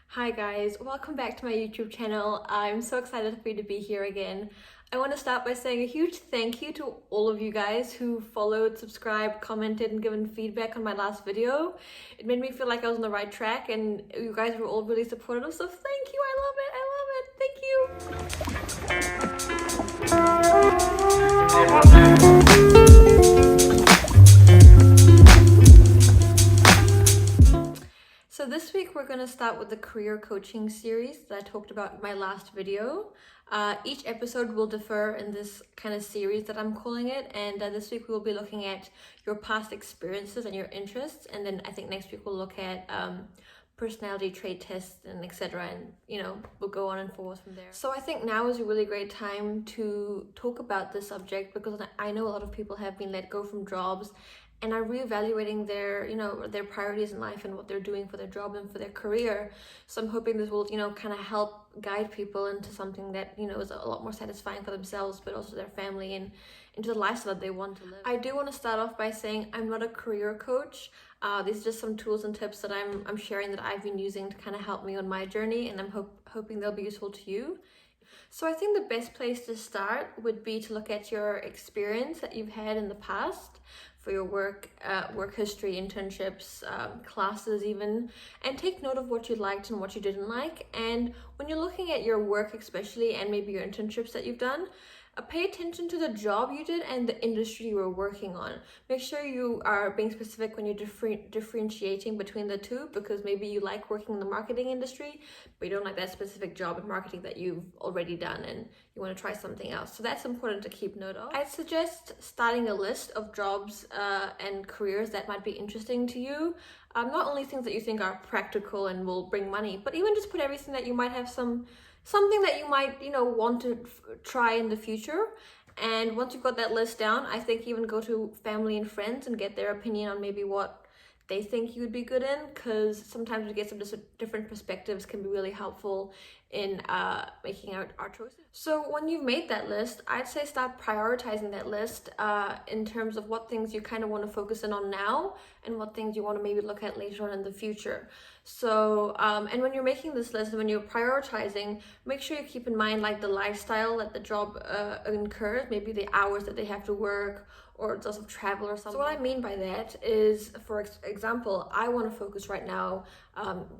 Hi guys, welcome back to my YouTube channel. I'm so excited for you to be here again. I want to start by saying a huge thank you to all of you guys who followed, subscribed, commented, and given feedback on my last video. It made me feel like I was on the right track and you guys were all really supportive, so thank you, I love it, thank you! So this week we're going to start with the career coaching series that I talked about in my last video. Each episode will differ in this kind of series that I'm calling it, and this week we'll be looking at your past experiences and your interests, and then I think next week we'll look at personality trait tests and etc, and we'll go on and forward from there. So I think now is a really great time to talk about this subject because I know a lot of people have been let go from jobs and are reevaluating their priorities in life and what they're doing for their job and for their career. So I'm hoping this will kind of help guide people into something that is a lot more satisfying for themselves, but also their family, and into the lifestyle that they want to live. I do want to start off by saying I'm not a career coach. These are just some tools and tips that I'm sharing that I've been using to kind of help me on my journey, and I'm hoping they'll be useful to you. So I think the best place to start would be to look at your experience that you've had in the past for your work history, internships, classes even, and take note of what you liked and what you didn't like. And when you're looking at your work especially, and maybe your internships that you've done, pay attention to the job you did and the industry you were working on. Make sure you are being specific when you're differentiating between the two, because maybe you like working in the marketing industry, but you don't like that specific job in marketing that you've already done and you want to try something else. So that's important to keep note of. I'd suggest starting a list of jobs and careers that might be interesting to you. Not only things that you think are practical and will bring money, but even just put everything that you might have something that you might want to try in the future. And once you've got that list down, I think even go to family and friends and get their opinion on maybe what they think you would be good in, because sometimes we get some different perspectives can be really helpful in making our choices. So when you've made that list, I'd say start prioritizing that list in terms of what things you kind of want to focus in on now and what things you want to maybe look at later on in the future. So and when you're making this list and when you're prioritizing, make sure you keep in mind like the lifestyle that the job incurs, maybe the hours that they have to work, or does of travel or something. So what I mean by that is, for example, I want to focus right now,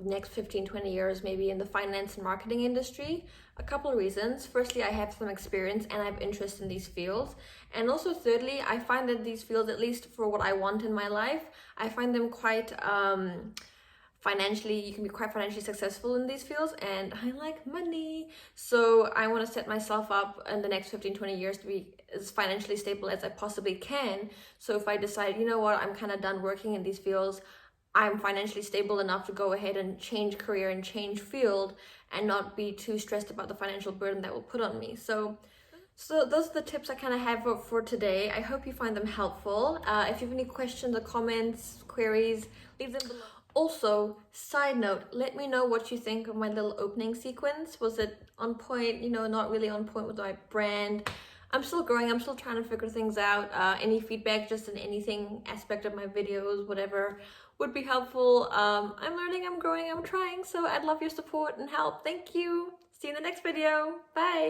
next 15-20 years, maybe in the finance and marketing industry. A couple of reasons. Firstly, I have some experience and I have interest in these fields. And also thirdly, I find that these fields, at least for what I want in my life, I find them quite financially, you can be quite financially successful in these fields, and I like money. So I want to set myself up in the next 15-20 years to be as financially stable as I possibly can. So if I decide, you know what, I'm kind of done working in these fields, I'm financially stable enough to go ahead and change career and change field and not be too stressed about the financial burden that will put on me. So those are the tips I kind of have for today. I hope you find them helpful. If you have any questions or comments, queries, leave them below. Also, side note, let me know what you think of my little opening sequence. Was it on point, not really on point with my brand? I'm still growing, I'm still trying to figure things out. Any feedback just in anything aspect of my videos, whatever, would be helpful. I'm learning, I'm growing, I'm trying, so I'd love your support and help. Thank you. See you in the next video. Bye.